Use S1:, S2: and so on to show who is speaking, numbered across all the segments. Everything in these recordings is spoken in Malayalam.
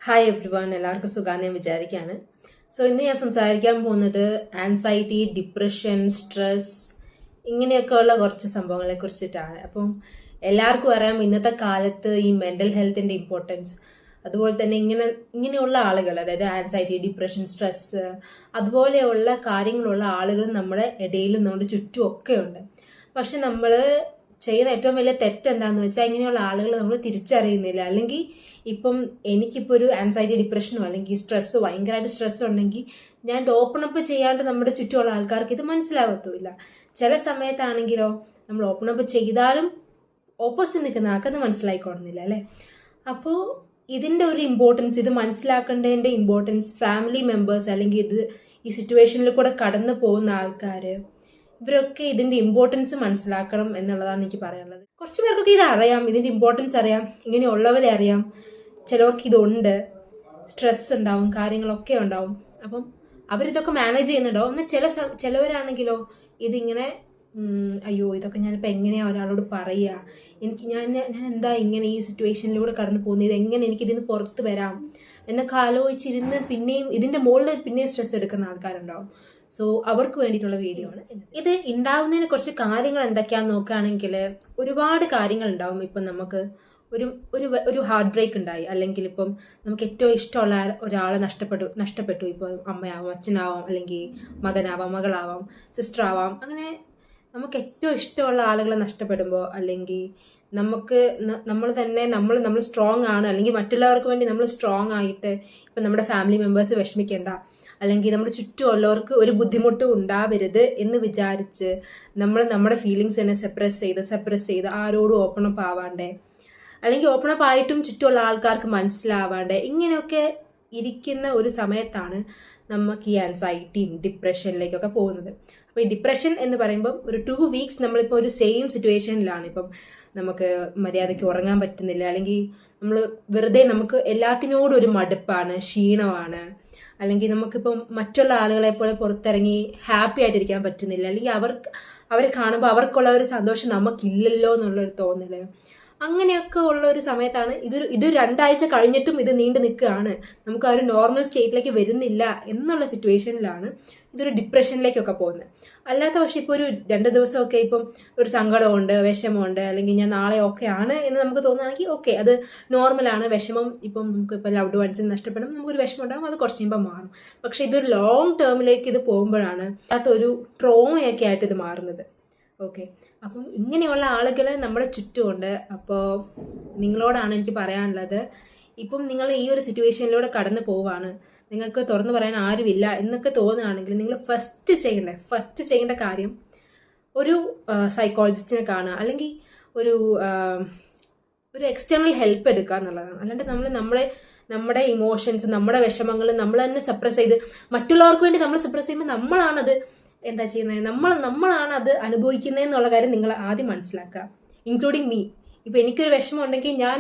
S1: ഹായ് എവ്രി വൺ, എല്ലാവർക്കും സുഖാന്ന് ഞാൻ വിചാരിക്കുകയാണ്. ഇന്ന് ഞാൻ സംസാരിക്കാൻ പോകുന്നത് ആൻസൈറ്റി, ഡിപ്രഷൻ, സ്ട്രെസ് ഇങ്ങനെയൊക്കെയുള്ള കുറച്ച് സംഭവങ്ങളെ കുറിച്ചിട്ടാണ്. അപ്പം എല്ലാവർക്കും അറിയാം ഇന്നത്തെ കാലത്ത് ഈ മെന്റൽ ഹെൽത്തിന്റെ ഇമ്പോർട്ടൻസ്. അതുപോലെ തന്നെ ഇങ്ങനെയുള്ള ആളുകൾ, അതായത് ആൻസൈറ്റി, ഡിപ്രഷൻ, സ്ട്രെസ് അതുപോലെയുള്ള കാര്യങ്ങളുള്ള ആളുകൾ നമ്മുടെ ഇടയിലും നമ്മുടെ ചുറ്റും ഒക്കെ ഉണ്ട്. പക്ഷെ നമ്മൾ ചെയ്യുന്ന ഏറ്റവും വലിയ തെറ്റ് എന്താണെന്ന് വെച്ചാൽ ഇങ്ങനെയുള്ള ആളുകൾ നമ്മൾ തിരിച്ചറിയുന്നില്ല. അല്ലെങ്കിൽ ഇപ്പം എനിക്കിപ്പോൾ ഒരു ആൻസൈറ്റി, ഡിപ്രഷനോ അല്ലെങ്കിൽ സ്ട്രെസ്സോ ഭയങ്കരമായിട്ട് സ്ട്രെസ് ഉണ്ടെങ്കിൽ ഞാൻ ഇത് ഓപ്പൺ അപ്പ് ചെയ്യാണ്ട് നമ്മുടെ ചുറ്റുമുള്ള ആൾക്കാർക്ക് ഇത് മനസ്സിലാവത്തുമില്ല. ചില സമയത്താണെങ്കിലോ നമ്മൾ ഓപ്പൺ അപ്പ് ചെയ്താലും ഓപ്പോസിറ്റ് നിൽക്കുന്ന ആൾക്കത് മനസ്സിലായിക്കൊള്ളുന്നില്ല അല്ലേ. അപ്പോൾ ഇതിന്റെ ഒരു ഇമ്പോർട്ടൻസ്, ഇത് മനസ്സിലാക്കേണ്ടതിന്റെ ഇമ്പോർട്ടൻസ് ഫാമിലി മെമ്പേഴ്സ് അല്ലെങ്കിൽ ഈ സിറ്റുവേഷനിൽ കൂടെ കടന്നു പോകുന്ന ആൾക്കാർ ഇവരൊക്കെ ഇതിന്റെ ഇമ്പോർട്ടൻസ് മനസ്സിലാക്കണം എന്നുള്ളതാണ് എനിക്ക് പറയാനുള്ളത്. കുറച്ച് പേർക്കൊക്കെ ഇത് അറിയാം, ഇതിന്റെ ഇമ്പോർട്ടൻസ് അറിയാം, ഇങ്ങനെയുള്ളവരെ അറിയാം. ചിലവർക്ക് ഇതുണ്ട്, സ്ട്രെസ് ഉണ്ടാവും, കാര്യങ്ങളൊക്കെ ഉണ്ടാവും. അപ്പം അവരിതൊക്കെ മാനേജ് ചെയ്യുന്നുണ്ടോ എന്നാൽ ചിലവരാണെങ്കിലോ ഇതിങ്ങനെ അയ്യോ ഇതൊക്കെ ഞാനിപ്പോൾ എങ്ങനെയാ ഒരാളോട് പറയുക, ഞാൻ എന്താ ഇങ്ങനെ ഈ സിറ്റുവേഷനിലൂടെ കടന്നു പോകുന്നത്, ഇതെങ്ങനെ എനിക്കിതിന് പുറത്ത് വരാം എന്നൊക്കെ ആലോചിച്ചിരുന്ന് പിന്നെയും ഇതിന്റെ മുകളിൽ പിന്നെയും സ്ട്രെസ് എടുക്കുന്ന ആൾക്കാരുണ്ടാവും. അവർക്ക് വേണ്ടിയിട്ടുള്ള വീഡിയോ ആണ് ഇത്. ഉണ്ടാവുന്നതിന് കുറച്ച് കാര്യങ്ങൾ എന്തൊക്കെയാന്ന് നോക്കുകയാണെങ്കിൽ ഒരുപാട് കാര്യങ്ങൾ ഉണ്ടാവും. ഇപ്പം നമുക്ക് ഒരു ഹാർട്ട് ബ്രേക്ക് ഉണ്ടായി, അല്ലെങ്കിൽ ഇപ്പം നമുക്ക് ഏറ്റവും ഇഷ്ടമുള്ള ഒരാളെ നഷ്ടപ്പെട്ടു. ഇപ്പം അമ്മയാവാം, അച്ഛനാവാം, അല്ലെങ്കിൽ മകനാവാം, മകളാവാം, സിസ്റ്റർ ആവാം. അങ്ങനെ നമുക്ക് ഏറ്റവും ഇഷ്ടമുള്ള ആളുകളെ നഷ്ടപ്പെടുമ്പോൾ, അല്ലെങ്കിൽ നമ്മൾ സ്ട്രോങ് ആണ്, അല്ലെങ്കിൽ മറ്റുള്ളവർക്ക് വേണ്ടി നമ്മൾ സ്ട്രോങ് ആയിട്ട് ഇപ്പം നമ്മുടെ ഫാമിലി മെമ്പേഴ്സ് വിഷമിക്കേണ്ട, അല്ലെങ്കിൽ നമ്മുടെ ചുറ്റുമുള്ളവർക്ക് ഒരു ബുദ്ധിമുട്ടും ഉണ്ടാവരുത് എന്ന് വിചാരിച്ച് നമ്മുടെ ഫീലിങ്സിനെ സപ്രസ് ചെയ്ത് ആരോടും ഓപ്പൺ അപ്പ് ആവാണ്ടേ, അല്ലെങ്കിൽ ഓപ്പൺ അപ്പ് ആയിട്ടും ചുറ്റുമുള്ള ആൾക്കാർക്ക് മനസ്സിലാവാണ്ടേ, ഇങ്ങനെയൊക്കെ ഇരിക്കുന്ന ഒരു സമയത്താണ് നമുക്ക് ഈ ആൻസൈറ്റിയും ഡിപ്രഷനിലേക്കൊക്കെ പോകുന്നത്. അപ്പോൾ ഈ ഡിപ്രഷൻ എന്ന് പറയുമ്പോൾ ഒരു 2 weeks നമ്മളിപ്പോൾ ഒരു സെയിം സിറ്റുവേഷനിലാണ്. ഇപ്പം നമുക്ക് മര്യാദയ്ക്ക് ഉറങ്ങാൻ പറ്റുന്നില്ല, അല്ലെങ്കിൽ നമ്മൾ വെറുതെ നമുക്ക് എല്ലാത്തിനോടും ഒരു മടുപ്പാണ്, ക്ഷീണമാണ്, അല്ലെങ്കിൽ നമുക്കിപ്പം മറ്റുള്ള ആളുകളെ പോലെ പുറത്തിറങ്ങി ഹാപ്പി ആയിട്ടിരിക്കാൻ പറ്റുന്നില്ല, അല്ലെങ്കിൽ അവരെ കാണുമ്പോൾ അവർക്കുള്ള ഒരു സന്തോഷം നമുക്കില്ലല്ലോ എന്നുള്ളൊരു തോന്നല്. അങ്ങനെയൊക്കെ ഉള്ള ഒരു സമയത്താണ് ഇത് 2 ആഴ്ച കഴിഞ്ഞിട്ടും ഇത് നീണ്ടു നിൽക്കുകയാണ്, നമുക്ക് ആ ഒരു നോർമൽ സ്റ്റേറ്റിലേക്ക് വരുന്നില്ല എന്നുള്ള സിറ്റുവേഷനിലാണ് ഇതൊരു ഡിപ്രഷനിലേക്കൊക്കെ പോകുന്നത്. അല്ലാത്ത പക്ഷെ ഇപ്പോൾ ഒരു 2 ദിവസമൊക്കെ ഇപ്പം ഒരു സങ്കടമുണ്ട്, വിഷമമുണ്ട്, അല്ലെങ്കിൽ ഞാൻ നാളെ ഓക്കെ ആണ് എന്ന് നമുക്ക് തോന്നുകയാണെങ്കിൽ ഓക്കെ, അത് നോർമലാണ്. വിഷമം ഇപ്പം നമുക്ക് ഇപ്പം ലവ്ഡ് വൺസിന് നഷ്ടപ്പെടും, നമുക്കൊരു വിഷമം ഉണ്ടാകും, അത് കുറച്ച് കഴിയുമ്പോൾ മാറും. പക്ഷെ ഇതൊരു ലോങ് ടേമിലേക്ക് ഇത് പോകുമ്പോഴാണ് അതൊരു ട്രോമയൊക്കെ ആയിട്ട് ഇത് മാറുന്നത്. ഓക്കെ, അപ്പം ഇങ്ങനെയുള്ള ആളുകൾ നമ്മുടെ ചുറ്റുമുണ്ട്. അപ്പോൾ നിങ്ങളോടാണ് എനിക്ക് പറയാനുള്ളത്, ഇപ്പം നിങ്ങൾ ഈ ഒരു സിറ്റുവേഷനിലൂടെ കടന്നു പോവാണ്, നിങ്ങൾക്ക് തുറന്നു പറയാൻ ആരുമില്ല എന്നൊക്കെ തോന്നുകയാണെങ്കിൽ നിങ്ങൾ ഫസ്റ്റ് ചെയ്യേണ്ട കാര്യം ഒരു സൈക്കോളജിസ്റ്റിനെ കാണുക, അല്ലെങ്കിൽ ഒരു എക്സ്റ്റേണൽ ഹെൽപ്പ് എടുക്കുക എന്നുള്ളതാണ്. അല്ലാണ്ട് നമ്മുടെ ഇമോഷൻസ്, നമ്മുടെ വിഷമങ്ങൾ നമ്മൾ തന്നെ സപ്രസ് ചെയ്ത് മറ്റുള്ളവർക്ക് വേണ്ടി നമ്മൾ സപ്രസ് ചെയ്യുമ്പോൾ നമ്മളാണത് എന്താ ചെയ്യുന്നത്, നമ്മളാണ് അത് അനുഭവിക്കുന്നതെന്നുള്ള കാര്യം നിങ്ങൾ ആദ്യം മനസ്സിലാക്കുക, ഇൻക്ലൂഡിങ് മീ. ഇപ്പം എനിക്കൊരു വിഷമം ഉണ്ടെങ്കിൽ ഞാൻ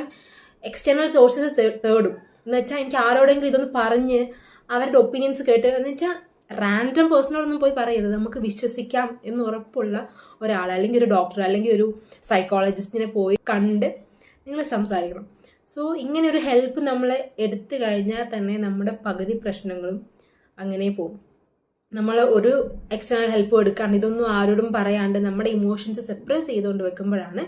S1: എക്സ്റ്റേണൽ സോഴ്സസ് തേടും. എന്ന് വെച്ചാൽ എനിക്ക് ആരോടെങ്കിലും ഇതൊന്ന് പറഞ്ഞ് അവരുടെ ഒപ്പീനിയൻസ് കേട്ട്, എന്ന് വെച്ചാൽ റാൻഡം പേഴ്സണോടൊന്നും പോയി പറയരുത്, നമുക്ക് വിശ്വസിക്കാം എന്ന് ഉറപ്പുള്ള ഒരാൾ, അല്ലെങ്കിൽ ഒരു ഡോക്ടർ, അല്ലെങ്കിൽ ഒരു സൈക്കോളജിസ്റ്റിനെ പോയി കണ്ട് നിങ്ങൾ സംസാരിക്കണം. ഇങ്ങനെ ഒരു ഹെൽപ്പ് നമ്മൾ എടുത്തു കഴിഞ്ഞാൽ തന്നെ നമ്മുടെ പകുതി പ്രശ്നങ്ങളും അങ്ങനെ പോകും. നമ്മൾ ഒരു എക്സ്റ്റേണൽ ഹെൽപ്പ് എടുക്കാണ്ട് ഇതൊന്നും ആരോടും പറയാണ്ട് നമ്മുടെ ഇമോഷൻസ് സെപ്പറേറ്റ് ചെയ്തുകൊണ്ട് വെക്കുമ്പോഴാണ്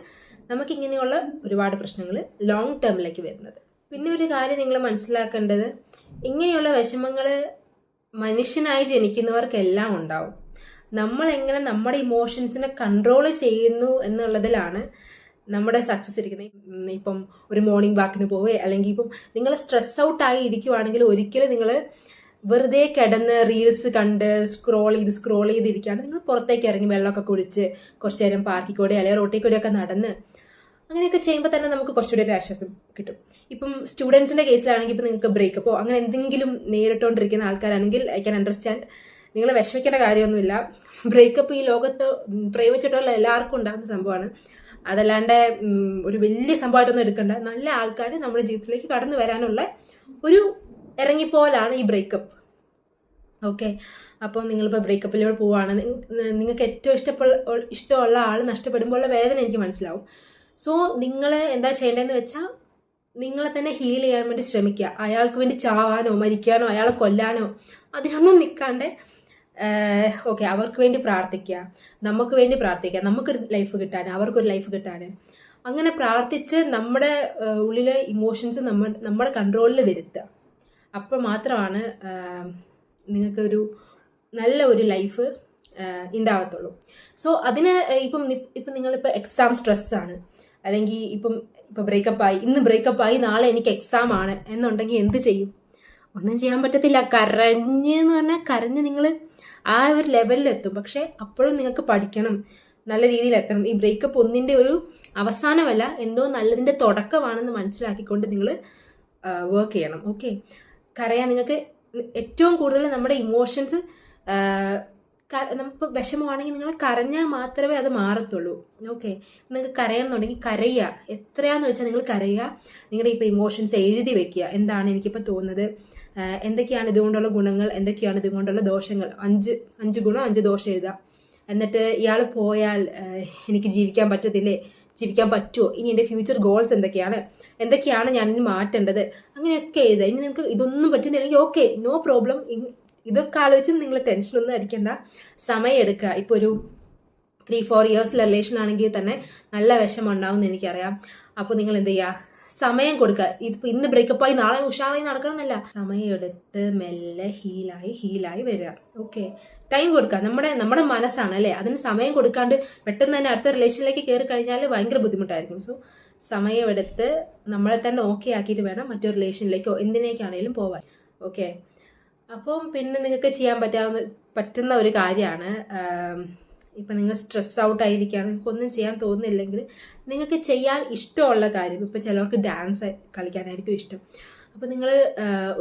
S1: നമുക്ക് ഇങ്ങനെയുള്ള ഒരുപാട് പ്രശ്നങ്ങൾ ലോങ് ടേമിലേക്ക് വരുന്നത്. പിന്നെ ഒരു കാര്യം നിങ്ങൾ മനസ്സിലാക്കേണ്ടത്, ഇങ്ങനെയുള്ള വിഷമങ്ങൾ മനുഷ്യനായി ജനിക്കുന്നവർക്കെല്ലാം ഉണ്ടാവും. നമ്മൾ എങ്ങനെ നമ്മുടെ ഇമോഷൻസിനെ കൺട്രോൾ ചെയ്യുന്നു എന്നുള്ളതിലാണ് നമ്മുടെ സക്സസ് ഇരിക്കുന്നത്. ഇപ്പം ഒരു മോർണിംഗ് വാക്കിന് പോവേ, അല്ലെങ്കിൽ ഇപ്പം നിങ്ങൾ സ്ട്രെസ് ഔട്ട് ആയി ഇരിക്കുവാണെങ്കിൽ ഒരിക്കലും നിങ്ങൾ വെറുതെ കിടന്ന് റീൽസ് കണ്ട് സ്ക്രോൾ ചെയ്തിരിക്കുകയാണ്. നിങ്ങൾ പുറത്തേക്ക് ഇറങ്ങി വെള്ളമൊക്കെ കുടിച്ച് കുറച്ച് നേരം പാർക്കിൽ കൂടെ അല്ലെങ്കിൽ റോട്ടിൽ കൂടെയൊക്കെ നടന്ന് അങ്ങനെയൊക്കെ ചെയ്യുമ്പോൾ തന്നെ നമുക്ക് കുറച്ചുകൂടി ഒരു ആശ്വാസം കിട്ടും. ഇപ്പം സ്റ്റുഡൻസിന്റെ കേസിലാണെങ്കിൽ ഇപ്പം നിങ്ങൾക്ക് ബ്രേക്കപ്പോ അങ്ങനെ എന്തെങ്കിലും നേരിട്ടുകൊണ്ടിരിക്കുന്ന ആൾക്കാരാണെങ്കിൽ ഐ ക്യാൻ അണ്ടർസ്റ്റാൻഡ്. നിങ്ങൾ വിഷമിക്കേണ്ട കാര്യമൊന്നുമില്ല. ബ്രേക്കപ്പ് ഈ ലോകത്ത് പ്രയോഗിച്ചിട്ടുള്ള എല്ലാവർക്കും ഉണ്ടാകുന്ന സംഭവമാണ്. അതല്ലാണ്ട് ഒരു വലിയ സംഭവമായിട്ടൊന്നും എടുക്കണ്ട. നല്ല ആൾക്കാർ നമ്മുടെ ജീവിതത്തിലേക്ക് കടന്നു വരാനുള്ള ഒരു ഇറങ്ങിപ്പോലാണ് ഈ ബ്രേക്കപ്പ്. ഓക്കെ, അപ്പോൾ നിങ്ങളിപ്പോൾ ബ്രേക്കപ്പിലൂടെ പോവാണ്, നിങ്ങൾക്ക് ഏറ്റവും ഇഷ്ടമുള്ള ആൾ നഷ്ടപ്പെടുമ്പോൾ ഉള്ള വേദന എനിക്ക് മനസ്സിലാവും. നിങ്ങൾ എന്താ ചെയ്യേണ്ടതെന്ന് വെച്ചാൽ നിങ്ങളെ തന്നെ ഹീൽ ചെയ്യാൻ വേണ്ടി ശ്രമിക്കുക. അയാൾക്ക് വേണ്ടി ചാവാനോ മരിക്കാനോ അയാളെ കൊല്ലാനോ അതിനൊന്നും നിൽക്കാണ്ട് ഓക്കെ അവർക്ക് വേണ്ടി പ്രാർത്ഥിക്കുക, നമുക്ക് വേണ്ടി പ്രാർത്ഥിക്കുക, നമുക്കൊരു ലൈഫ് കിട്ടാൻ അവർക്കൊരു ലൈഫ് കിട്ടാൻ. അങ്ങനെ പ്രാർത്ഥിച്ച് നമ്മുടെ ഉള്ളിലെ ഇമോഷൻസ് നമ്മുടെ കൺട്രോളിൽ വരുത്തുക. അപ്പോൾ മാത്രമാണ് നിങ്ങൾക്കൊരു നല്ല ഒരു ലൈഫ് ഉണ്ടാവത്തുള്ളൂ. സോ അതിന് ഇപ്പം നിങ്ങളിപ്പോൾ എക്സാം സ്ട്രെസ്സാണ്, അല്ലെങ്കിൽ ഇപ്പം ബ്രേക്കപ്പായി, ഇന്ന് ബ്രേക്കപ്പായി, നാളെ എനിക്ക് എക്സാം ആണ് എന്നുണ്ടെങ്കിൽ എന്ത് ചെയ്യും? ഒന്നും ചെയ്യാൻ പറ്റത്തില്ല. കരഞ്ഞെന്ന് പറഞ്ഞാൽ കരഞ്ഞ് നിങ്ങൾ ആ ഒരു ലെവലിലെത്തും. പക്ഷെ അപ്പോഴും നിങ്ങൾക്ക് പഠിക്കണം, നല്ല രീതിയിൽ എത്തണം. ഈ ബ്രേക്കപ്പ് ഒന്നിൻ്റെ ഒരു അവസാനമല്ല, എന്തോ നല്ലതിൻ്റെ തുടക്കമാണെന്ന് മനസ്സിലാക്കിക്കൊണ്ട് നിങ്ങൾ വർക്ക് ചെയ്യണം. ഓക്കെ, കരയാൻ നിങ്ങൾക്ക് ഏറ്റവും കൂടുതൽ നമ്മുടെ ഇമോഷൻസ് നമുക്ക് വിഷമമാണെങ്കിൽ നിങ്ങൾ കരഞ്ഞാൽ മാത്രമേ അത് മാറത്തുള്ളൂ. ഓക്കെ, നിങ്ങൾക്ക് കരയണമെന്നുണ്ടെങ്കിൽ കരയുക, എത്രയാന്ന് വെച്ചാൽ നിങ്ങൾ കരയുക. നിങ്ങളുടെ ഇപ്പോൾ ഇമോഷൻസ് എഴുതി വെക്കുക. എന്താണ് എനിക്കിപ്പോൾ തോന്നുന്നത്, എന്തൊക്കെയാണ് ഇതുകൊണ്ടുള്ള ഗുണങ്ങൾ, എന്തൊക്കെയാണ് ഇതുകൊണ്ടുള്ള ദോഷങ്ങൾ, 5 ഗുണം 5 ദോഷം എഴുതാം. എന്നിട്ട് ഇയാൾ പോയാൽ എനിക്ക് ജീവിക്കാൻ പറ്റത്തില്ലേ, ജീവിക്കാൻ പറ്റുമോ, ഇനി എൻ്റെ ഫ്യൂച്ചർ ഗോൾസ് എന്തൊക്കെയാണ് ഞാനിനി മാറ്റേണ്ടത്, അങ്ങനെയൊക്കെ എഴുതുക. ഇനി നിങ്ങൾക്ക് ഇതൊന്നും പറ്റുന്നില്ലെങ്കിൽ ഓക്കെ, നോ പ്രോബ്ലം. ഇതൊക്കെ ആലോചിച്ച് നിങ്ങൾ ടെൻഷനൊന്നും അടിക്കണ്ട, സമയം എടുക്കുക. ഇപ്പോൾ ഒരു 3-4 ഇയേഴ്സിലെ റിലേഷൻ ആണെങ്കിൽ തന്നെ നല്ല വിഷമം ഉണ്ടാവും എന്ന് എനിക്കറിയാം. അപ്പോൾ നിങ്ങൾ എന്ത് ചെയ്യുക, സമയം കൊടുക്കുക. ഇതിപ്പോൾ ഇന്ന് ബ്രേക്കപ്പായി നാളെ ഉഷാറായി നടക്കണമെന്നല്ല, സമയം എടുത്ത് മെല്ലെ ഹീലായി വരിക. ഓക്കെ, ടൈം കൊടുക്കുക. നമ്മുടെ മനസ്സാണ് അല്ലേ, അതിന് സമയം കൊടുക്കാണ്ട് പെട്ടെന്ന് തന്നെ അടുത്ത റിലേഷനിലേക്ക് കയറി കഴിഞ്ഞാൽ ഭയങ്കര ബുദ്ധിമുട്ടായിരിക്കും. സോ സമയമെടുത്ത് നമ്മളെ തന്നെ ഓക്കെ ആക്കിയിട്ട് വേണം മറ്റൊരു റിലേഷനിലേക്കോ എന്തിനേക്കാണെങ്കിലും പോവാൻ. ഓക്കെ, അപ്പം പിന്നെ നിങ്ങൾക്ക് ചെയ്യാൻ പറ്റുന്ന ഒരു കാര്യമാണ്, ഇപ്പം നിങ്ങൾ സ്ട്രെസ് ഔട്ട് ആയിരിക്കുകയാണ്, നിങ്ങൾക്കൊന്നും ചെയ്യാൻ തോന്നുന്നില്ലെങ്കിൽ നിങ്ങൾക്ക് ചെയ്യാൻ ഇഷ്ടമുള്ള കാര്യം, ഇപ്പം ചിലവർക്ക് ഡാൻസ് കളിക്കാനായിരിക്കും ഇഷ്ടം. അപ്പോൾ നിങ്ങൾ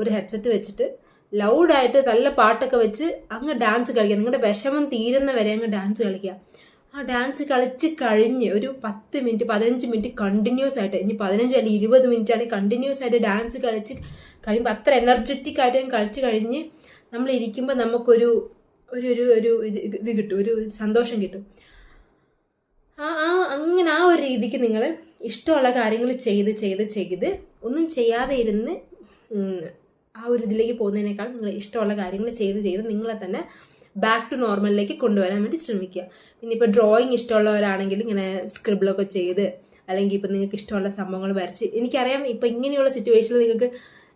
S1: ഒരു ഹെഡ്സെറ്റ് വെച്ചിട്ട് ലൗഡായിട്ട് നല്ല പാട്ടൊക്കെ വെച്ച് അങ്ങ് ഡാൻസ് കളിക്കുക. നിങ്ങളുടെ വിഷമം തീരുന്ന വരെ അങ്ങ് ഡാൻസ് കളിക്കുക. ആ ഡാൻസ് കളിച്ച് കഴിഞ്ഞ് ഒരു 10 മിനിറ്റ് 15 മിനിറ്റ് കണ്ടിന്യൂസ് ആയിട്ട്, ഇനി 15 അല്ലെങ്കിൽ 20 മിനിറ്റ് ആണെങ്കിൽ കണ്ടിന്യൂസ് ആയിട്ട് ഡാൻസ് കളിച്ച് കഴിയുമ്പോൾ അത്ര എനർജറ്റിക് ആയിട്ട് കളിച്ച് കഴിഞ്ഞ് നമ്മൾ ഇരിക്കുമ്പോൾ നമുക്കൊരു ഇത് കിട്ടും, ഒരു സന്തോഷം കിട്ടും. അങ്ങനെ ആ ഒരു രീതിക്ക് നിങ്ങൾ ഇഷ്ടമുള്ള കാര്യങ്ങൾ ചെയ്ത് ഒന്നും ചെയ്യാതെ ഇരുന്ന് ആ ഒരു ഇതിലേക്ക് പോകുന്നതിനേക്കാൾ നിങ്ങൾ ഇഷ്ടമുള്ള കാര്യങ്ങൾ ചെയ്ത് നിങ്ങളെ തന്നെ ബാക്ക് ടു നോർമലിലേക്ക് കൊണ്ടുവരാൻ വേണ്ടി ശ്രമിക്കുക. പിന്നെ ഇപ്പോൾ ഡ്രോയിങ് ഇഷ്ടമുള്ളവരാണെങ്കിൽ ഇങ്ങനെ സ്ക്രിബിളൊക്കെ ചെയ്ത്, അല്ലെങ്കിൽ ഇപ്പം നിങ്ങൾക്ക് ഇഷ്ടമുള്ള സംഭവങ്ങൾ വരച്ച്, എനിക്കറിയാം ഇപ്പം ഇങ്ങനെയുള്ള സിറ്റുവേഷനിൽ നിങ്ങൾക്ക്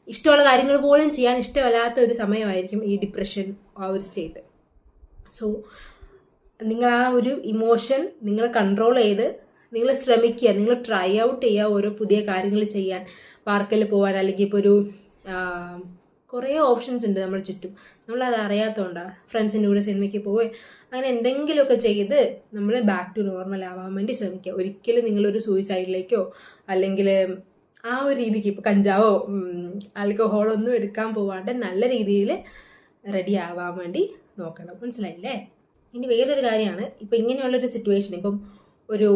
S1: ഇഷ്ടമുള്ള കാര്യങ്ങൾ പോലും ചെയ്യാൻ ഇഷ്ടമല്ലാത്ത ഒരു സമയമായിരിക്കും ഈ ഡിപ്രഷൻ, ആ ഒരു സ്റ്റേറ്റ്. സോ നിങ്ങൾ ആ ഒരു ഇമോഷൻ നിങ്ങൾ കൺട്രോൾ ചെയ്ത് നിങ്ങൾ ശ്രമിക്കുക, നിങ്ങൾ ട്രൈ ഔട്ട് ചെയ്യുക ഓരോ പുതിയ കാര്യങ്ങൾ ചെയ്യാൻ. പാർക്കിൽ പോകാൻ, അല്ലെങ്കിൽ ഇപ്പോൾ ഒരു കുറേ ഓപ്ഷൻസ് ഉണ്ട് നമ്മുടെ ചുറ്റും, നമ്മളത് അറിയാത്തതുകൊണ്ടാണ്. ഫ്രണ്ട്സിൻ്റെ കൂടെ സിനിമയ്ക്ക് പോവുക, അങ്ങനെ എന്തെങ്കിലുമൊക്കെ ചെയ്ത് നമ്മൾ ബാക്ക് ടു നോർമൽ ആവാൻ വേണ്ടി ശ്രമിക്കുക. ഒരിക്കലും നിങ്ങളൊരു സൂയിസൈഡിലേക്കോ അല്ലെങ്കിൽ ആ ഒരു രീതിക്ക് ഇപ്പോൾ കഞ്ചാവോ ആൽക്കഹോളോ ഒന്നും എടുക്കാൻ പോവാണ്ട് നല്ല രീതിയിൽ റെഡി ആവാൻ വേണ്ടി നോക്കണം. മനസ്സിലായില്ലേ? ഇനി വേറൊരു കാര്യമാണ്, ഇപ്പം ഇങ്ങനെയുള്ളൊരു സിറ്റുവേഷൻ, ഇപ്പം ഒരു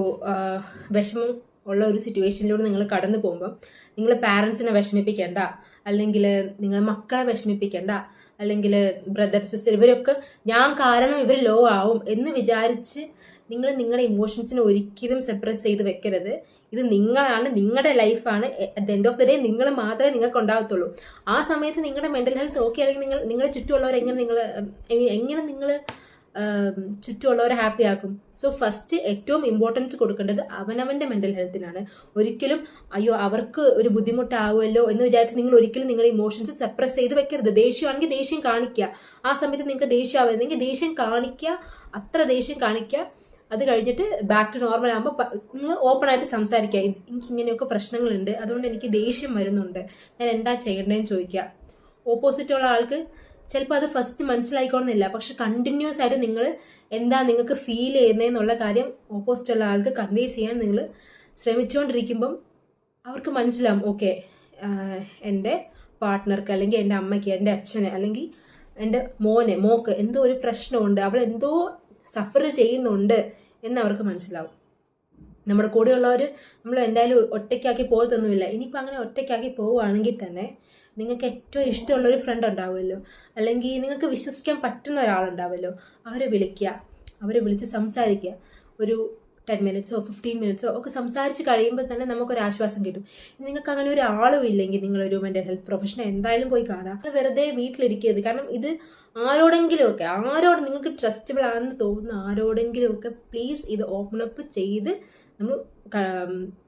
S1: വിഷമം ഉള്ള ഒരു സിറ്റുവേഷനിലൂടെ നിങ്ങൾ കടന്നു പോകുമ്പം നിങ്ങൾ പാരൻസിനെ വിഷമിപ്പിക്കേണ്ട, അല്ലെങ്കിൽ നിങ്ങളെ മക്കളെ വിഷമിപ്പിക്കേണ്ട, അല്ലെങ്കിൽ ബ്രദർ സിസ്റ്റർ ഇവരൊക്കെ ഞാൻ കാരണം ഇവർ ലോ ആവും എന്ന് വിചാരിച്ച് നിങ്ങൾ നിങ്ങളുടെ ഇമോഷൻസിനെ ഒരിക്കലും സെപ്പറേറ്റ് ചെയ്ത് വെക്കരുത്. ഇത് നിങ്ങളാണ്, നിങ്ങളുടെ ലൈഫാണ്. At the end of the day നിങ്ങൾ മാത്രമേ നിങ്ങൾക്ക് ഉണ്ടാകത്തുള്ളൂ. ആ സമയത്ത് നിങ്ങളുടെ മെന്റൽ ഹെൽത്ത് ഓക്കെ അല്ലെങ്കിൽ നിങ്ങളുടെ ചുറ്റുമുള്ളവർ എങ്ങനെ നിങ്ങൾ ചുറ്റുമുള്ളവരെ ഹാപ്പി ആക്കും. സോ ഫസ്റ്റ് ഏറ്റവും ഇമ്പോർട്ടൻസ് കൊടുക്കേണ്ടത് അവനവന്റെ മെന്റൽ ഹെൽത്തിനാണ്. ഒരിക്കലും അയ്യോ അവർക്ക് ഒരു ബുദ്ധിമുട്ടാവുമല്ലോ എന്ന് വിചാരിച്ച് നിങ്ങൾ ഒരിക്കലും നിങ്ങളുടെ ഇമോഷൻസ് സെപ്പറേറ്റ് ചെയ്ത് വെക്കരുത്. ദേഷ്യമാണെങ്കിൽ ദേഷ്യം കാണിക്കുക, ആ സമയത്ത് നിങ്ങൾക്ക് ദേഷ്യം ആവുന്നെങ്കിൽ ദേഷ്യം കാണിക്കുക, അത്ര ദേഷ്യം കാണിക്കുക. അത് കഴിഞ്ഞിട്ട് ബാക്ക് ടു നോർമൽ ആകുമ്പോൾ നിങ്ങൾ ഓപ്പൺ ആയിട്ട് സംസാരിക്കുക. എനിക്ക് ഇങ്ങനെയൊക്കെ പ്രശ്നങ്ങളുണ്ട്, അതുകൊണ്ട് എനിക്ക് ദേഷ്യം വരുന്നുണ്ട്, ഞാൻ എന്താ ചെയ്യേണ്ടതെന്ന് ചോദിക്കുക. ഓപ്പോസിറ്റുള്ള ആൾക്ക് ചിലപ്പോൾ അത് ഫസ്റ്റ് മനസ്സിലായിക്കോണമെന്നില്ല, പക്ഷെ കണ്ടിന്യൂസ് ആയിട്ട് നിങ്ങൾ എന്താ നിങ്ങൾക്ക് ഫീൽ ചെയ്യുന്നതെന്നുള്ള കാര്യം ഓപ്പോസിറ്റുള്ള ആൾക്ക് കൺവേ ചെയ്യാൻ നിങ്ങൾ ശ്രമിച്ചുകൊണ്ടിരിക്കുമ്പം അവർക്ക് മനസ്സിലാവും, ഓക്കെ എൻ്റെ പാർട്ട്ണർക്ക് അല്ലെങ്കിൽ എൻ്റെ അമ്മയ്ക്ക്, എൻ്റെ അച്ഛന്, അല്ലെങ്കിൽ എൻ്റെ മോക്ക് എന്തോ ഒരു പ്രശ്നമുണ്ട്, അവൾ എന്തോ സഫർ ചെയ്യുന്നുണ്ട് എന്ന് അവർക്ക് മനസ്സിലാവും. നമ്മുടെ കൂടെയുള്ളവർ നമ്മൾ എന്തായാലും ഒറ്റയ്ക്കാക്കി പോകത്തൊന്നുമില്ല. ഇനിയിപ്പോൾ അങ്ങനെ ഒറ്റയ്ക്കാക്കി പോവുകയാണെങ്കിൽ തന്നെ നിങ്ങൾക്ക് ഏറ്റവും ഇഷ്ടമുള്ളൊരു ഫ്രണ്ട് ഉണ്ടാവുമല്ലോ, അല്ലെങ്കിൽ നിങ്ങൾക്ക് വിശ്വസിക്കാൻ പറ്റുന്ന ഒരാളുണ്ടാവുമല്ലോ, അവരെ വിളിക്കുക, അവരെ വിളിച്ച് സംസാരിക്കുക. ഒരു 10 മിനിറ്റ്സോ 15 മിനിറ്റ്സോ ഒക്കെ സംസാരിച്ച് കഴിയുമ്പോൾ തന്നെ നമുക്കൊരു ആശ്വാസം കിട്ടും. നിങ്ങൾക്ക് അങ്ങനെ ഒരു ആളും ഇല്ലെങ്കിൽ നിങ്ങളൊരു മെൻ്റൽ ഹെൽത്ത് പ്രൊഫഷണൽ എന്തായാലും പോയി കാണാം. വെറുതെ വീട്ടിലിരിക്കരുത്. കാരണം ഇത് ആരോടെങ്കിലുമൊക്കെ, നിങ്ങൾക്ക് ട്രസ്റ്റബിൾ ആണെന്ന് തോന്നുന്ന ആരോടെങ്കിലുമൊക്കെ പ്ലീസ് ഇത് ഓപ്പൺ അപ്പ് ചെയ്ത് നമ്മൾ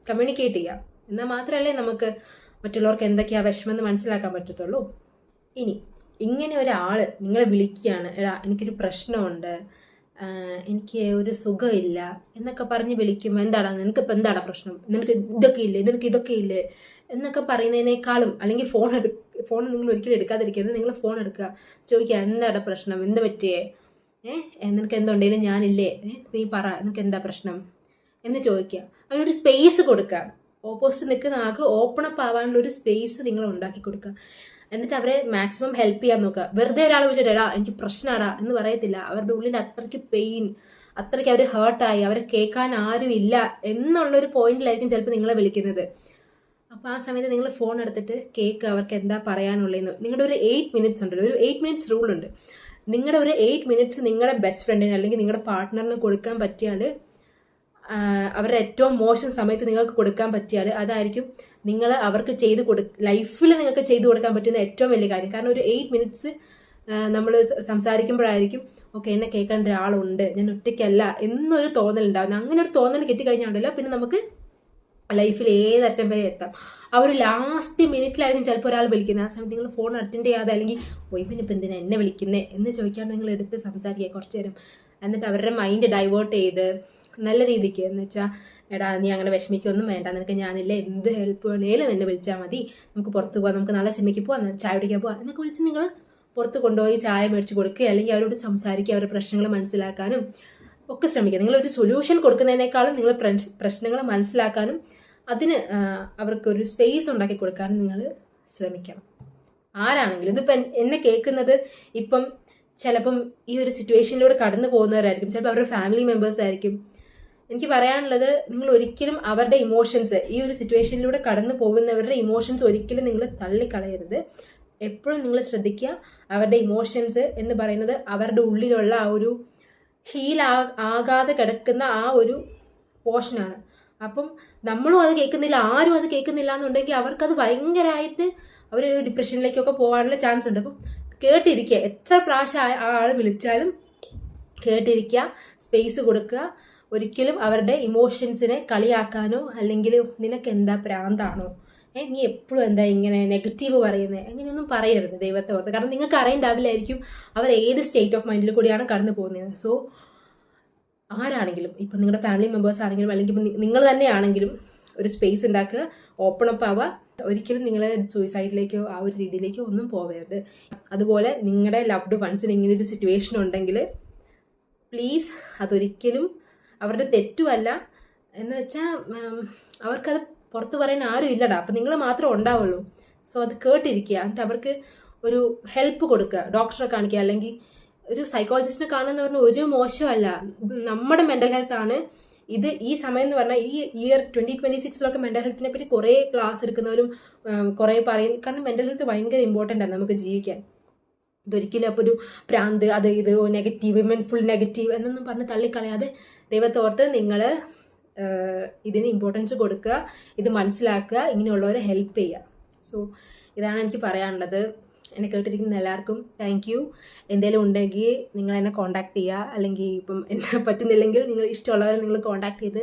S1: കമ്മ്യൂണിക്കേറ്റ് ചെയ്യാം. എന്നാൽ മാത്രമല്ലേ നമുക്ക് മറ്റുള്ളവർക്ക് എന്തൊക്കെയാണ് വിഷമെന്ന് മനസ്സിലാക്കാൻ പറ്റത്തുള്ളൂ. ഇനി ഇങ്ങനെ ഒരാൾ നിങ്ങളെ വിളിക്കുകയാണ്, എടാ എനിക്കൊരു പ്രശ്നമുണ്ട്, എനിക്ക് ഒരു സുഖമില്ല എന്നൊക്കെ പറഞ്ഞ് വിളിക്കുമ്പോൾ നിനക്കിപ്പോൾ എന്താടാ പ്രശ്നം, നിനക്ക് ഇതൊക്കെ ഇല്ലേ എന്നൊക്കെ പറയുന്നതിനേക്കാളും, അല്ലെങ്കിൽ ഫോൺ നിങ്ങൾ ഒരിക്കലും എടുക്കാതിരിക്കരുത്. നിങ്ങൾ ഫോൺ എടുക്കുക, ചോദിക്കുക എന്താടാ പ്രശ്നം, എന്ത് പറ്റിയേ, നിനക്ക് എന്തുണ്ടെങ്കിലും ഞാനില്ലേ, നീ പറ നിനക്ക് എന്താ പ്രശ്നം എന്ന് ചോദിക്കുക. അതിനൊരു സ്പേസ് കൊടുക്കുക. ഓപ്പോസിറ്റ് നിൽക്കുന്ന ആൾക്ക് ഓപ്പൺ അപ്പ് ആവാനുള്ള ഒരു സ്പേസ് നിങ്ങൾ ഉണ്ടാക്കി കൊടുക്കുക. എന്നിട്ട് അവരെ മാക്സിമം ഹെൽപ്പ് ചെയ്യാൻ നോക്കുക. വെറുതെ ഒരാൾ വിളിച്ചിട്ട് എടാ എനിക്ക് പ്രശ്നമാടാ എന്ന് പറയത്തില്ല. അവരുടെ ഉള്ളിൽ അത്രയ്ക്ക് പെയിൻ, അത്രയ്ക്ക് അവർ ഹേർട്ടായി, അവരെ കേൾക്കാൻ ആരും ഇല്ല എന്നുള്ളൊരു പോയിന്റിലായിരിക്കും ചിലപ്പോൾ നിങ്ങളെ വിളിക്കുന്നത്. അപ്പോൾ ആ സമയത്ത് നിങ്ങൾ ഫോൺ എടുത്തിട്ട് കേൾക്കുക അവർക്ക് എന്താ പറയാനുള്ളതെന്ന്. നിങ്ങളുടെ ഒരു 8 മിനിറ്റ്സ് ഉണ്ടല്ലോ, ഒരു 8 മിനിറ്റ്സ് റൂളുണ്ട്. നിങ്ങളുടെ ഒരു 8 മിനിറ്റ്സ് നിങ്ങളുടെ ബെസ്റ്റ് ഫ്രണ്ടിന് അല്ലെങ്കിൽ നിങ്ങളുടെ പാർട്ട്ണറിന് കൊടുക്കാൻ പറ്റിയാൽ, അവരുടെ ഏറ്റവും മോശം സമയത്ത് നിങ്ങൾക്ക് കൊടുക്കാൻ പറ്റിയാൽ അതായിരിക്കും നിങ്ങൾ അവർക്ക് ലൈഫിൽ നിങ്ങൾക്ക് ചെയ്തു കൊടുക്കാൻ പറ്റുന്ന ഏറ്റവും വലിയ കാര്യം. കാരണം ഒരു 8 മിനിറ്റ്സ് നമ്മൾ സംസാരിക്കുമ്പോഴായിരിക്കും ഓക്കെ എന്നെ കേൾക്കാൻ ഒരാളുണ്ട്, ഞാൻ ഒറ്റയ്ക്കല്ല എന്നൊരു തോന്നൽ ഉണ്ടാകുന്നത്. അങ്ങനെ ഒരു തോന്നൽ കിട്ടിക്കഴിഞ്ഞാണ്ടല്ലോ പിന്നെ നമുക്ക് ലൈഫിൽ ഏതറ്റം വരെ എത്താം. ആ ഒരു ലാസ്റ്റ് മിനിറ്റിലായിരിക്കും ചിലപ്പോൾ ഒരാൾ വിളിക്കുന്നത്. ആ സമയത്ത് നിങ്ങൾ ഫോൺ അറ്റൻഡ് ചെയ്യാതെ അല്ലെങ്കിൽ ഇപ്പം എന്തിനാ എന്നെ വിളിക്കുന്നത് എന്ന് ചോദിക്കാണ്ട് നിങ്ങൾ എടുത്ത് സംസാരിക്കുക കുറച്ച് നേരം. എന്നിട്ട് അവരുടെ മൈൻഡ് ഡൈവേർട്ട് ചെയ്ത് നല്ല രീതിക്ക്, എന്ന് വെച്ചാൽ എടാ നീ അങ്ങനെ വിഷമിക്കൊന്നും വേണ്ട, നിനക്ക് ഞാനില്ല, എന്ത് ഹെൽപ്പ് വേണേലും എന്നെ വിളിച്ചാൽ മതി, നമുക്ക് പുറത്ത് പോകാം, നമുക്ക് നാളെ സിനിമയ്ക്ക് പോകാം, ചായ കുടിക്കാൻ പോകാം എന്നൊക്കെ വിളിച്ച് നിങ്ങൾ പുറത്ത് കൊണ്ടുപോയി ചായ മേടിച്ച് കൊടുക്കുക, അല്ലെങ്കിൽ അവരോട് സംസാരിക്കുക, അവരുടെ പ്രശ്നങ്ങൾ മനസ്സിലാക്കാനും ഒക്കെ ശ്രമിക്കുക. നിങ്ങളൊരു സൊല്യൂഷൻ കൊടുക്കുന്നതിനേക്കാളും നിങ്ങൾ പ്രശ്നങ്ങൾ മനസ്സിലാക്കാനും അതിന് അവർക്കൊരു സ്പേസ് ഉണ്ടാക്കി കൊടുക്കാനും നിങ്ങൾ ശ്രമിക്കണം. ആരാണെങ്കിലും ഇതിപ്പം എന്നെ കേൾക്കുന്നത് ഇപ്പം ചിലപ്പം ഈ ഒരു സിറ്റുവേഷനിലൂടെ കടന്നു പോകുന്നവരായിരിക്കും, ചിലപ്പോൾ അവരുടെ ഫാമിലി മെമ്പേഴ്സ് ആയിരിക്കും. എനിക്ക് പറയാനുള്ളത്, നിങ്ങൾ ഒരിക്കലും അവരുടെ ഇമോഷൻസ്, ഈ ഒരു സിറ്റുവേഷനിലൂടെ കടന്നു പോകുന്നവരുടെ ഇമോഷൻസ് ഒരിക്കലും നിങ്ങൾ തള്ളിക്കളയരുത്. എപ്പോഴും നിങ്ങൾ ശ്രദ്ധിക്കുക, അവരുടെ ഇമോഷൻസ് എന്ന് പറയുന്നത് അവരുടെ ഉള്ളിലുള്ള ആ ഒരു ആകാതെ കിടക്കുന്ന ആ ഒരു പോർഷനാണ്. അപ്പം നമ്മളും അത് കേൾക്കുന്നില്ല, ആരും അത് കേൾക്കുന്നില്ല എന്നുണ്ടെങ്കിൽ അവർക്കത് ഭയങ്കരമായിട്ട് അവർ ഡിപ്രഷനിലേക്കൊക്കെ പോകാനുള്ള ചാൻസ് ഉണ്ട്. അപ്പം കേട്ടിരിക്കുക, എത്ര പ്രാവശ്യം ആ ആൾ വിളിച്ചാലും കേട്ടിരിക്കുക, സ്പേസ് കൊടുക്കുക. ഒരിക്കലും അവരുടെ ഇമോഷൻസിനെ കളിയാക്കാനോ അല്ലെങ്കിൽ നിനക്ക് എന്താ പ്രാന്താണോ, നീ എപ്പോഴും എന്താ ഇങ്ങനെ നെഗറ്റീവ് പറയുന്നത്, അങ്ങനെയൊന്നും പറയരുത് ദൈവത്തെ ഓർത്ത്. കാരണം നിങ്ങൾക്ക് അറിയണ്ടാവില്ലായിരിക്കും അവർ ഏത് സ്റ്റേറ്റ് ഓഫ് മൈൻഡിൽ കൂടിയാണ് കടന്നു പോകുന്നത്. സോ ആരാണെങ്കിലും, ഇപ്പം നിങ്ങളുടെ ഫാമിലി മെമ്പേഴ്സ് ആണെങ്കിലും അല്ലെങ്കിൽ നിങ്ങൾ തന്നെയാണെങ്കിലും ഒരു സ്പേസ് ഉണ്ടാക്കുക, ഓപ്പൺ അപ്പ് ആവുക. ഒരിക്കലും നിങ്ങൾ സൂയിസൈഡിലേക്കോ ആ ഒരു രീതിയിലേക്കോ ഒന്നും പോകരുത്. അതുപോലെ നിങ്ങളുടെ ലവ്ഡ് വൺസിന് ഇങ്ങനെ ഒരു സിറ്റുവേഷൻ ഉണ്ടെങ്കിൽ പ്ലീസ് അതൊരിക്കലും അവരുടെ തെറ്റുമല്ല, എന്ന് വെച്ചാൽ അവർക്കത് പുറത്ത് പറയാൻ ആരും ഇല്ലടാ, അപ്പം നിങ്ങൾ മാത്രമേ ഉണ്ടാവുള്ളൂ. സോ അത് കേട്ടിരിക്കുക, എന്നിട്ട് അവർക്ക് ഒരു ഹെൽപ്പ് കൊടുക്കുക, ഡോക്ടറെ കാണിക്കുക, അല്ലെങ്കിൽ ഒരു സൈക്കോളജിസ്റ്റിനെ കാണുന്ന പറഞ്ഞാൽ ഒരു മോശമല്ല. നമ്മുടെ മെൻ്റൽ ഹെൽത്ത് ആണ് ഇത്. ഈ സമയം എന്ന് പറഞ്ഞാൽ ഈ ഇയർ 2026 മെൻ്റൽ ഹെൽത്തിനെ പറ്റി കുറേ ക്ലാസ് എടുക്കുന്നവരും കുറേ പറയും. കാരണം മെൻ്റൽ ഹെൽത്ത് ഭയങ്കര ഇമ്പോർട്ടൻ്റ് ആണ് നമുക്ക് ജീവിക്കാൻ. ഇതൊരിക്കലും അപ്പോൾ ഒരു പ്രാന്ത്, അത് ഇത് നെഗറ്റീവ്, ഫുൾ നെഗറ്റീവ് എന്നൊന്നും പറഞ്ഞ് തള്ളിക്കളയാതെ ദൈവത്തോർത്ത് നിങ്ങൾ ഇതിന് ഇമ്പോർട്ടൻസ് കൊടുക്കുക, ഇത് മനസ്സിലാക്കുക, ഇങ്ങനെയുള്ളവരെ ഹെൽപ്പ് ചെയ്യുക. സോ ഇതാണ് എനിക്ക് പറയാനുള്ളത്. എന്നെ കേട്ടിരിക്കുന്ന എല്ലാവർക്കും താങ്ക് യു. എന്തെങ്കിലും ഉണ്ടെങ്കിൽ നിങ്ങൾ എന്നെ കോൺടാക്ട് ചെയ്യുക, അല്ലെങ്കിൽ ഇപ്പം എന്നെ പറ്റുന്നില്ലെങ്കിൽ നിങ്ങൾ ഇഷ്ടമുള്ളവരെ നിങ്ങൾ കോൺടാക്ട് ചെയ്ത്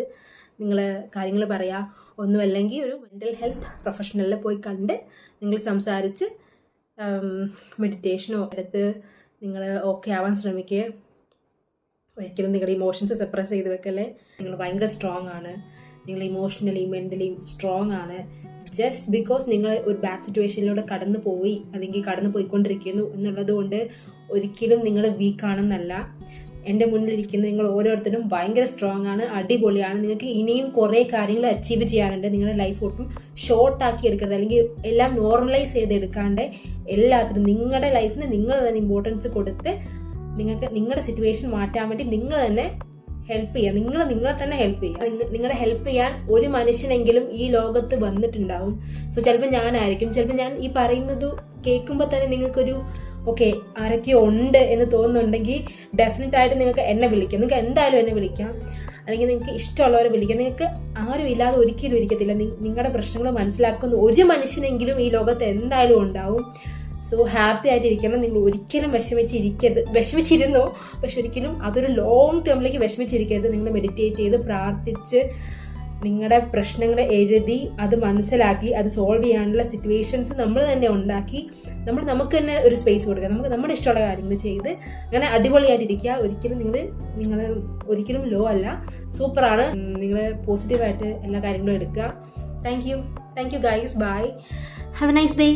S1: നിങ്ങൾ കാര്യങ്ങൾ പറയുക. ഒന്നുമല്ലെങ്കിൽ ഒരു മെൻ്റൽ ഹെൽത്ത് പ്രൊഫഷണലിൽ പോയി കണ്ട് നിങ്ങൾ സംസാരിച്ച് മെഡിറ്റേഷനോ എടുത്ത് നിങ്ങൾ ഓക്കെ ആവാൻ ശ്രമിക്കുക. ഒരിക്കലും നിങ്ങളുടെ ഇമോഷൻസ് സപ്രസ് ചെയ്ത് വെക്കല്ലേ. നിങ്ങൾ ഭയങ്കര സ്ട്രോങ് ആണ്, നിങ്ങൾ ഇമോഷണലി മെൻ്റലി സ്ട്രോങ് ആണ്. ജസ്റ്റ് ബിക്കോസ് നിങ്ങൾ ഒരു ബാഡ് സിറ്റുവേഷനിലൂടെ കടന്നു പോയി അല്ലെങ്കിൽ കടന്നു പോയിക്കൊണ്ടിരിക്കുന്നു എന്നുള്ളത് കൊണ്ട് ഒരിക്കലും നിങ്ങൾ വീക്കാണെന്നല്ല. എൻ്റെ മുന്നിലിരിക്കുന്ന നിങ്ങൾ ഓരോരുത്തരും ഭയങ്കര സ്ട്രോങ് ആണ്, അടിപൊളിയാണ്. നിങ്ങൾക്ക് ഇനിയും കുറേ കാര്യങ്ങൾ അച്ചീവ് ചെയ്യാനുണ്ട്. നിങ്ങളുടെ ലൈഫ് ഒട്ടും ഷോർട്ടാക്കി എടുക്കരുത്, അല്ലെങ്കിൽ എല്ലാം നോർമലൈസ് ചെയ്തെടുക്കാണ്ട് എല്ലാത്തിനും നിങ്ങളുടെ ലൈഫിന് നിങ്ങൾ തന്നെ ഇമ്പോർട്ടൻസ് കൊടുത്ത് നിങ്ങൾക്ക് നിങ്ങളുടെ സിറ്റുവേഷൻ മാറ്റാൻ വേണ്ടി നിങ്ങൾ തന്നെ ഹെൽപ്പ് ചെയ്യുക. നിങ്ങളെ തന്നെ ഹെൽപ്പ് ചെയ്യുക. നിങ്ങളെ ഹെൽപ്പ് ചെയ്യാൻ ഒരു മനുഷ്യനെങ്കിലും ഈ ലോകത്ത് വന്നിട്ടുണ്ടാവും. സോ ചിലപ്പോൾ ഞാനായിരിക്കും, ചിലപ്പോൾ ഞാൻ ഈ പറയുന്നത് കേൾക്കുമ്പോൾ തന്നെ നിങ്ങൾക്കൊരു ഓക്കെ ആരൊക്കെയോ ഉണ്ട് എന്ന് തോന്നുന്നുണ്ടെങ്കിൽ ഡെഫിനറ്റ് ആയിട്ട് നിങ്ങൾക്ക് എന്നെ വിളിക്കാം. നിങ്ങൾക്ക് എന്തായാലും എന്നെ വിളിക്കാം. അല്ലെങ്കിൽ നിങ്ങൾക്ക് ഇഷ്ടമുള്ളവരെ വിളിക്കുക. നിങ്ങൾക്ക് ആരും ഇല്ലാതെ ഒരിക്കലും ഇരിക്കത്തില്ല. നിങ്ങളുടെ പ്രശ്നങ്ങൾ മനസ്സിലാക്കുന്ന ഒരു മനുഷ്യനെങ്കിലും ഈ ലോകത്ത് എന്തായാലും ഉണ്ടാവും. സോ ഹാപ്പി ആയിട്ടിരിക്കണം. നിങ്ങൾ ഒരിക്കലും വിഷമിച്ചിരുന്നോ, പക്ഷെ ഒരിക്കലും അതൊരു ലോങ് ടേമിലേക്ക് വിഷമിച്ചിരിക്കരുത്. നിങ്ങൾ മെഡിറ്റേറ്റ് ചെയ്ത് പ്രാർത്ഥിച്ച് നിങ്ങളുടെ പ്രശ്നങ്ങൾ എഴുതി അത് മനസ്സിലാക്കി അത് സോൾവ് ചെയ്യാനുള്ള സിറ്റുവേഷൻസ് നമ്മൾ തന്നെ ഉണ്ടാക്കി നമുക്ക് തന്നെ ഒരു സ്പേസ് കൊടുക്കുക. നമുക്ക് നമ്മുടെ ഇഷ്ടമുള്ള കാര്യങ്ങൾ ചെയ്ത് അങ്ങനെ അടിപൊളിയായിട്ടിരിക്കുക. ഒരിക്കലും നിങ്ങൾ ഒരിക്കലും ലോ അല്ല, സൂപ്പറാണ്. നിങ്ങൾ പോസിറ്റീവായിട്ട് എല്ലാ കാര്യങ്ങളും എടുക്കുക. Thank you guys. Bye. Have a nice day.